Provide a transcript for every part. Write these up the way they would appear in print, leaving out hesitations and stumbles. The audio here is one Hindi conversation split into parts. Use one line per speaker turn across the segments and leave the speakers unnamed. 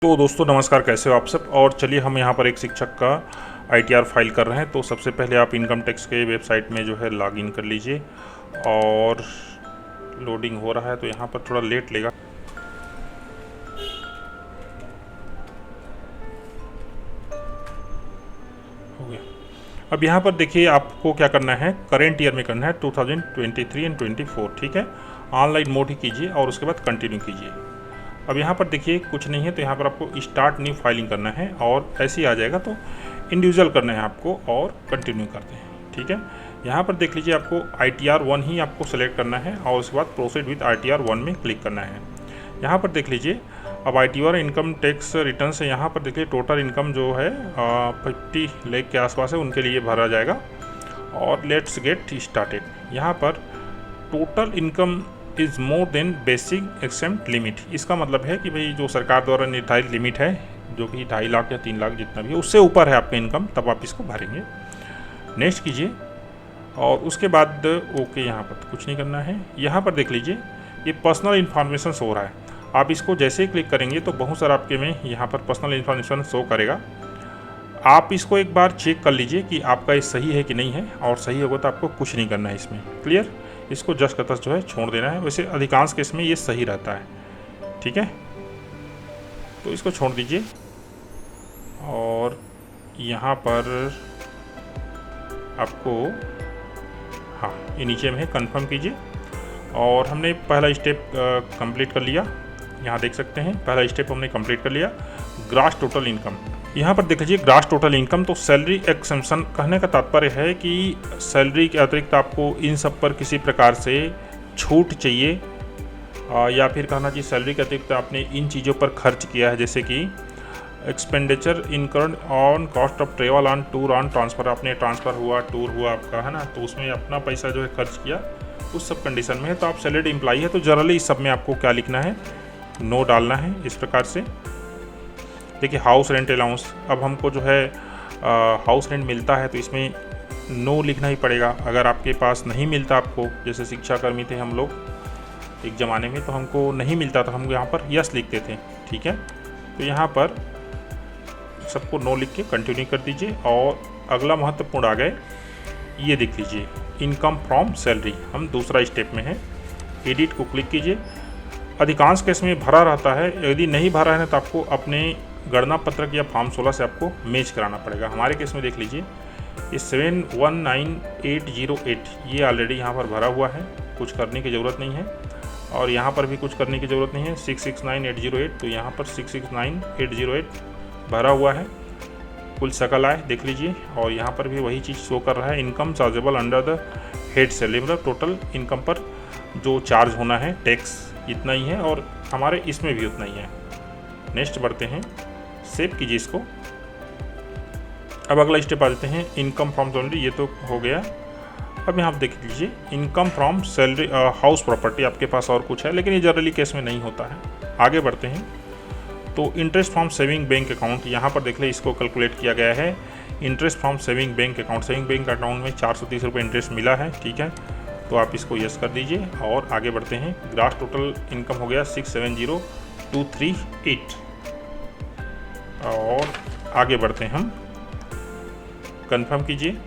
तो दोस्तों नमस्कार, कैसे हो आप सब। और चलिए हम यहाँ पर एक शिक्षक का आईटीआर फाइल कर रहे हैं। तो सबसे पहले आप इनकम टैक्स के वेबसाइट में जो है लॉगिन कर लीजिए और लोडिंग हो रहा है तो यहाँ पर थोड़ा लेट लेगा। हो गया। अब यहाँ पर देखिए आपको क्या करना है, करेंट ईयर में करना है 2023 एंड 24, ठीक है। ऑनलाइन मोड ही कीजिए और उसके बाद कंटिन्यू कीजिए। अब यहाँ पर देखिए कुछ नहीं है तो यहाँ पर आपको स्टार्ट न्यू फाइलिंग करना है और ऐसे ही आ जाएगा तो इंडिविजुअल करना है आपको और कंटिन्यू करते हैं, ठीक है। यहाँ पर देख लीजिए आपको ITR 1 ही आपको सेलेक्ट करना है और उसके बाद प्रोसीड विथ ITR 1 में क्लिक करना है। यहाँ पर देख लीजिए अब ITR इनकम टैक्स रिटर्न से यहाँ पर देखिए टोटल इनकम जो है 50 लाख के आसपास है, उनके लिए भरा जाएगा। और लेट्स गेट स्टार्टेड। यहाँ पर total income is more than basic exempt limit. इसका मतलब है कि भाई जो सरकार द्वारा निर्धारित लिमिट है जो कि 2.5 लाख या 3 लाख जितना भी है उससे ऊपर है आपका इनकम, तब आप इसको भरेंगे। नेक्स्ट कीजिए और उसके बाद ओके, यहाँ पर कुछ नहीं करना है। यहाँ पर देख लीजिए ये पर्सनल इन्फॉर्मेशन शो हो रहा है। आप इसको जैसे ही क्लिक करेंगे तो बहुत सारा आपके में यहाँ पर पर्सनल इन्फॉर्मेशन शो करेगा। आप इसको एक बार चेक कर लीजिए कि आपका ये सही है कि नहीं है, और सही होगा तो आपको कुछ नहीं करना है इसमें। क्लियर, इसको जस्ट का तस जो है छोड़ देना है। वैसे अधिकांश केस में ये सही रहता है, ठीक है, तो इसको छोड़ दीजिए। और यहाँ पर आपको हाँ ये नीचे में है, कंफर्म कीजिए। और हमने पहला स्टेप कंप्लीट कर लिया। यहाँ देख सकते हैं पहला स्टेप हमने कंप्लीट कर लिया। ग्रास टोटल इनकम, यहाँ पर देख लीजिए ग्रास टोटल इनकम। तो सैलरी एक्सेम्पशन कहने का तात्पर्य है कि सैलरी के अतिरिक्त आपको इन सब पर किसी प्रकार से छूट चाहिए, या फिर कहना चाहिए सैलरी के अतिरिक्त आपने इन चीज़ों पर खर्च किया है, जैसे कि expenditure incurred on cost of travel on tour on transfer. आपने ट्रांसफ़र हुआ, टूर हुआ आपका, है ना, तो उसमें अपना पैसा जो है खर्च किया, उस सब कंडीशन में है। तो आप सैलरीड एम्प्लॉई है तो जनरली इस सब में आपको क्या लिखना है, नो डालना है इस प्रकार से। देखिए हाउस रेंट अलाउंस, अब हमको जो है हाउस रेंट मिलता है तो इसमें नो लिखना ही पड़ेगा। अगर आपके पास नहीं मिलता, आपको जैसे शिक्षाकर्मी थे हम लोग एक ज़माने में, तो हमको नहीं मिलता तो हम यहाँ पर यस लिखते थे, ठीक है। तो यहाँ पर सबको नो लिख के कंटिन्यू कर दीजिए। और अगला महत्वपूर्ण आ गए, ये देख लीजिए इनकम फ्रॉम सैलरी, हम दूसरा स्टेप में है। एडिट को क्लिक कीजिए। अधिकांश केस में भरा रहता है, यदि नहीं भरा है तो आपको अपने गणना पत्रक या फॉर्म 16 से आपको मैच कराना पड़ेगा। हमारे केस में देख लीजिए ये 719808 ये ऑलरेडी यहाँ पर भरा हुआ है, कुछ करने की ज़रूरत नहीं है। और यहाँ पर भी कुछ करने की ज़रूरत नहीं है। 669808, तो यहाँ पर 669808 भरा हुआ है। कुल सकल आय देख लीजिए और यहाँ पर भी वही चीज़ शो कर रहा है, income chargeable under the head salary, मतलब टोटल इनकम पर जो चार्ज होना है टैक्स इतना ही है, और हमारे इसमें भी उतना ही है। नेक्स्ट बढ़ते हैं, सेव कीजिए इसको। अब अगला स्टेप आ जाते हैं, इनकम फ्रॉम सैलरी, ये तो हो गया। अब यहाँ आप देख लीजिए income from salary house property, आपके पास और कुछ है लेकिन ये जनरली केस में नहीं होता है। आगे बढ़ते हैं तो interest from saving bank account, यहाँ पर देख ले इसको कैलकुलेट किया गया है। Interest from saving bank account, saving bank account में 430 रुपये इंटरेस्ट मिला है, ठीक है, तो आप इसको यस कर दीजिए। और आगे बढ़ते हैं, ग्रास टोटल इनकम हो गया 670238। और आगे बढ़ते हैं हम, कंफर्म कीजिए।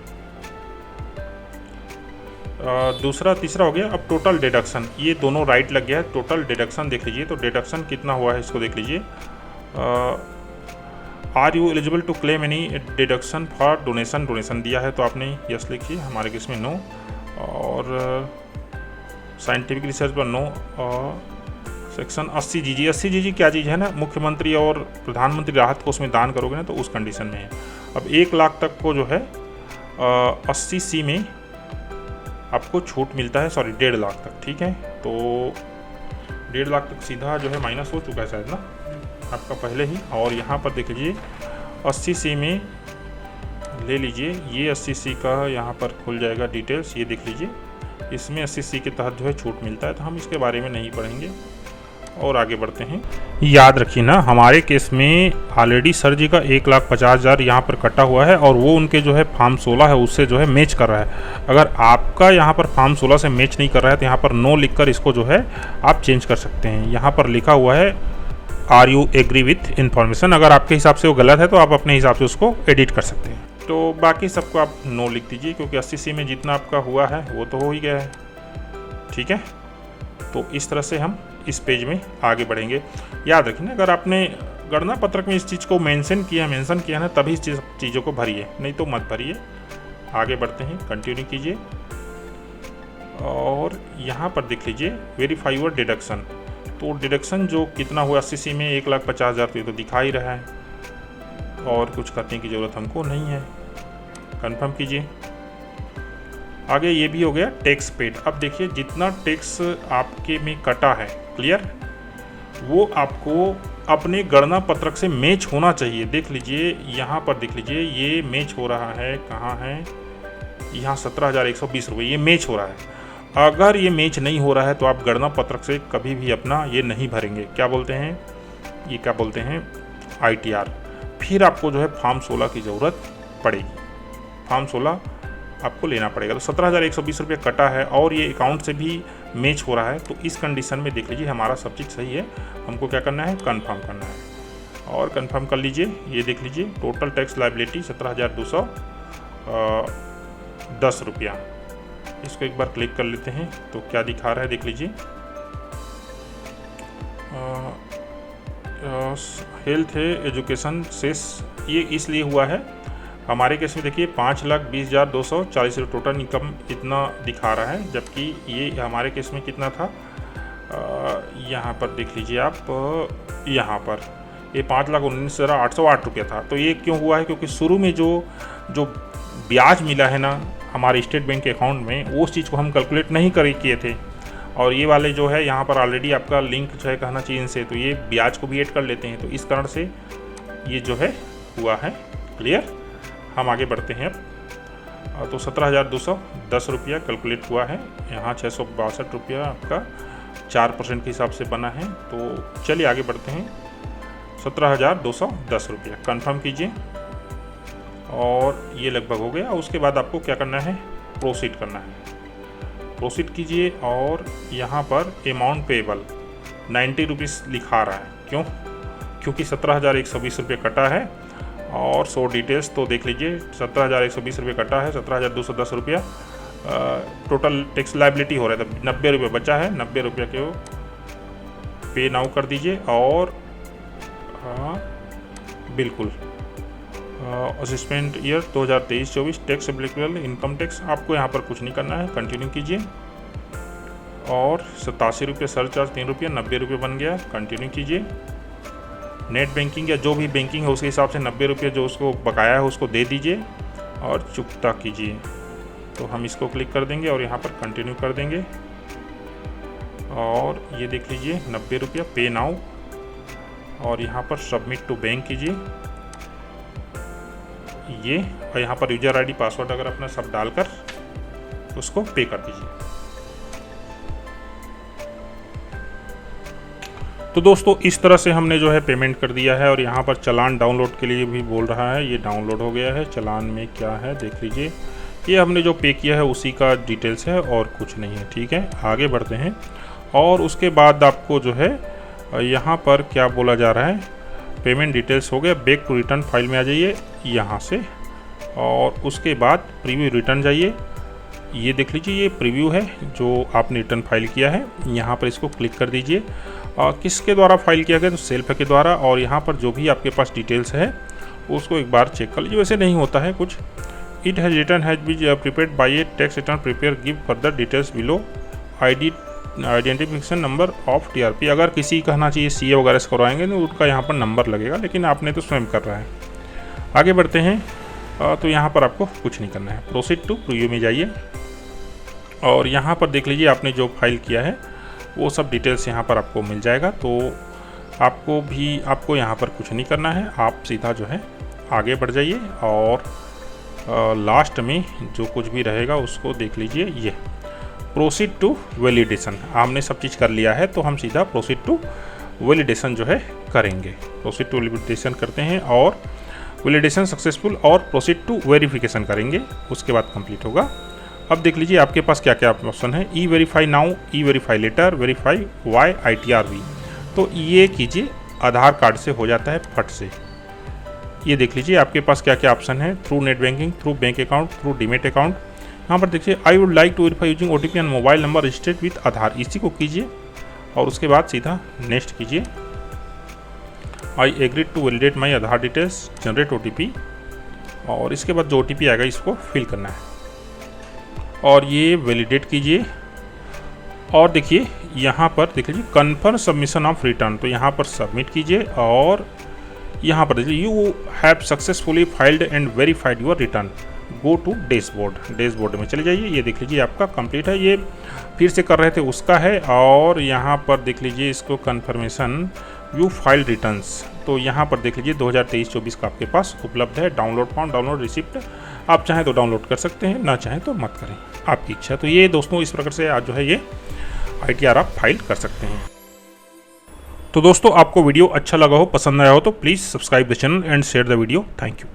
दूसरा तीसरा हो गया। अब टोटल डिडक्शन, ये दोनों राइट लग गया है। टोटल डिडक्शन देख लीजिए, तो डिडक्शन कितना हुआ है इसको देख लीजिए। Are you eligible to claim any deduction for donation, donation दिया है तो आपने यस लिखिए, हमारे केस में नो। और साइंटिफिक रिसर्च पर नो। सेक्शन 80 जीजी, 80 जीजी क्या चीज़ है ना, मुख्यमंत्री और प्रधानमंत्री राहत को उसमें दान करोगे ना तो उस कंडीशन में है। अब 1 लाख तक को जो है 80 सी में आपको छूट मिलता है, सॉरी 1.5 लाख तक, ठीक है। तो 1.5 लाख तक सीधा जो है माइनस हो चुका है शायद ना आपका पहले ही। और यहाँ पर देख लीजिए 80 सी में ले लीजिए, ये 80 सी का यहाँ पर खुल जाएगा डिटेल्स, ये देख लीजिए इसमें 80 सी के तहत जो है छूट मिलता है, तो हम इसके बारे में नहीं पढ़ेंगे और आगे बढ़ते हैं। याद रखिए ना, हमारे केस में ऑलरेडी सर जी का 1,50,000 यहाँ पर कटा हुआ है और वो उनके जो है फॉर्म 16 है उससे जो है मैच कर रहा है। अगर आपका यहाँ पर फॉर्म 16 से मैच नहीं कर रहा है तो यहाँ पर नो लिखकर इसको जो है आप चेंज कर सकते हैं। यहाँ पर लिखा हुआ है are you agree with information. अगर आपके हिसाब से वो गलत है तो आप अपने हिसाब से उसको एडिट कर सकते हैं। तो बाकी सबको आप नो लिख दीजिए, क्योंकि 80C में जितना आपका हुआ है वो तो हो ही गया है। ठीक है, तो इस तरह से हम इस पेज में आगे बढ़ेंगे। याद रखिए, अगर आपने गणना पत्रक में इस चीज़ को मेंशन किया ना, तभी इस चीज़ों को भरिए, नहीं तो मत भरिए। आगे बढ़ते हैं, कंटिन्यू कीजिए और यहाँ पर देख लीजिए वेरीफाई योर डिडक्शन। तो डिडक्शन जो कितना हुआ 80C में 1,50,000 तो दिखा ही रहा है, और कुछ करने की ज़रूरत हमको नहीं है। कंफर्म कीजिए। आगे ये भी हो गया टैक्स पेड। अब देखिए जितना टैक्स आपके में कटा है, क्लियर, वो आपको अपने गणना पत्रक से मैच होना चाहिए। देख लीजिए यहाँ पर, देख लीजिए ये मैच हो रहा है, कहाँ है, यहाँ 17,120 रुपये ये मैच हो रहा है। अगर ये मैच नहीं हो रहा है तो आप गणना पत्रक से कभी भी अपना ये नहीं भरेंगे। क्या बोलते हैं, ये क्या बोलते हैं, ITR। फिर आपको जो है फॉर्म 16 की ज़रूरत पड़ेगी। फॉर्म 16 आपको लेना पड़ेगा। तो 17,120 रुपये कटा है और ये अकाउंट से भी मैच हो रहा है, तो इस कंडीशन में देख लीजिए हमारा सब चीज़ सही है। हमको क्या करना है, कंफर्म करना है, और कंफर्म कर लीजिए। ये देख लीजिए टोटल टैक्स लायबिलिटी 17,210 रुपया। इसको एक बार क्लिक कर लेते हैं तो क्या दिखा रहा है, देख लीजिए। हेल्थ है, एजुकेशन सेस, ये इसलिए हुआ है हमारे केस में। देखिए 5,20,240 टोटल इनकम इतना दिखा रहा है, जबकि ये हमारे केस में कितना था, यहाँ पर देख लीजिए आप, यहाँ पर ये 5,19,808 रुपया था। तो ये क्यों हुआ है, क्योंकि शुरू में जो ब्याज मिला है ना हमारे स्टेट बैंक के अकाउंट में, वो उस चीज़ को हम कैलकुलेट नहीं किए थे। और ये वाले जो है यहाँ पर ऑलरेडी आपका लिंक जो है कहना चाहिए इनसे, तो ये ब्याज को भी ऐड कर लेते हैं, तो इस कारण से ये जो है हुआ है। क्लियर, हम आगे बढ़ते हैं अब। तो 17,210 रुपया कैलकुलेट हुआ है। यहाँ 662 रुपया आपका 4% के हिसाब से बना है। तो चलिए आगे बढ़ते हैं। 17,210 रुपया कंफर्म कीजिए, और ये लगभग हो गया। उसके बाद आपको क्या करना है, प्रोसीड करना है। प्रोसीड कीजिए, और यहाँ पर अमाउंट पेएबल 90 रुपीज़ लिखा रहा है। क्यों, क्योंकि 17,120 रुपये कटा है। और 100 डिटेल्स तो देख लीजिए, 17,120 रुपये कटा है, 17,210 रुपया टोटल टैक्स लायबिलिटी हो रहा है। 90 रुपये बचा है, 90 रुपये के पे नाउ कर दीजिए। और बिल्कुल assessment year 2023-24 tax applicable income tax, आपको यहाँ पर कुछ नहीं करना है। कंटिन्यू कीजिए, और 87 रुपये सरचार्ज 3 रुपये, 90 रुपये बन गया। कंटिन्यू कीजिए। नेट बैंकिंग या जो भी बैंकिंग है उसके हिसाब से 90 रुपये जो उसको बकाया है उसको दे दीजिए और चुकता कीजिए। तो हम इसको क्लिक कर देंगे और यहाँ पर कंटिन्यू कर देंगे, और ये देख लीजिए 90 रुपया पे नाउ, और यहाँ पर सबमिट टू बैंक कीजिए ये, और यहाँ पर यूजर आईडी पासवर्ड अगर अपना सब डालकर उसको पे कर दीजिए। तो दोस्तों इस तरह से हमने जो है पेमेंट कर दिया है, और यहाँ पर चालान डाउनलोड के लिए भी बोल रहा है, ये डाउनलोड हो गया है। चालान में क्या है देख लीजिए, ये हमने जो पे किया है उसी का डिटेल्स है और कुछ नहीं है। ठीक है, आगे बढ़ते हैं। और उसके बाद आपको जो है यहाँ पर क्या बोला जा रहा है, पेमेंट डिटेल्स हो गया, बैक टू रिटर्न फाइल में आ जाइए यहाँ से, और उसके बाद प्रीव्यू रिटर्न जाइए। ये देख लीजिए ये प्रीव्यू है जो आपने रिटर्न फाइल किया है, यहाँ पर इसको क्लिक कर दीजिए। किसके द्वारा फाइल किया गया, तो सेल्फ के द्वारा, और यहाँ पर जो भी आपके पास डिटेल्स है उसको एक बार चेक कर लीजिए। वैसे नहीं होता है कुछ, it has return has been prepared by a tax return preparer, give further details below, identification number of TRP। अगर किसी कहना चाहिए CA वगैरह से करवाएंगे तो उनका यहाँ पर नंबर लगेगा, लेकिन आपने तो स्वयं कर रहा है। आगे बढ़ते हैं। तो यहाँ पर आपको कुछ नहीं करना है, प्रोसीड टू प्रीव्यू में जाइए, और यहाँ पर देख लीजिए आपने जो फाइल किया है वो सब डिटेल्स यहाँ पर आपको मिल जाएगा। तो आपको यहाँ पर कुछ नहीं करना है, आप सीधा जो है आगे बढ़ जाइए, और लास्ट में जो कुछ भी रहेगा उसको देख लीजिए। ये प्रोसीड टू वैलिडेशन, हमने सब चीज़ कर लिया है, तो हम सीधा प्रोसीड टू वैलिडेशन जो है करेंगे। प्रोसीड टू वैलिडेशन करते हैं, और वैलिडेशन सक्सेसफुल, और प्रोसीड टू वेरिफिकेशन करेंगे, उसके बाद कंप्लीट होगा। अब देख लीजिए आपके पास क्या क्या ऑप्शन है, E verify now, E verify later, verify via ITRV। तो ये कीजिए, आधार कार्ड से हो जाता है फट से। ये देख लीजिए आपके पास क्या क्या ऑप्शन है, through net banking, through bank account, through demat account. यहाँ पर देखिए I would like to verify using OTP and mobile number registered with Aadhaar, इसी को कीजिए और उसके बाद सीधा नेक्स्ट कीजिए। I agree to validate my Aadhaar details, generate OTP, और इसके बाद जो OTP आएगा इसको फिल करना है और ये वैलिडेट कीजिए। और देखिए यहाँ पर देख लीजिए कन्फर्म सबमिशन ऑफ रिटर्न, तो यहाँ पर सबमिट कीजिए और यहाँ पर देखिए you have successfully filed and verified your return, go to dashboard में चले जाइए। ये देख लीजिए आपका कंप्लीट है, ये फिर से कर रहे थे उसका है। और यहाँ पर देख लीजिए इसको कन्फर्मेशन यू फाइल रिटर्न्स, तो यहाँ पर देख लीजिए 2023-24 का आपके पास उपलब्ध है। डाउनलोड फॉर्म, डाउनलोड रिसिप्ट, आप चाहें तो डाउनलोड कर सकते हैं, ना चाहें तो मत करें, आपकी इच्छा। तो ये दोस्तों इस प्रकार से आज जो है ये ITR आप फाइल कर सकते हैं। तो दोस्तों आपको वीडियो अच्छा लगा हो, पसंद आया हो तो please subscribe the channel and share the video. Thank you.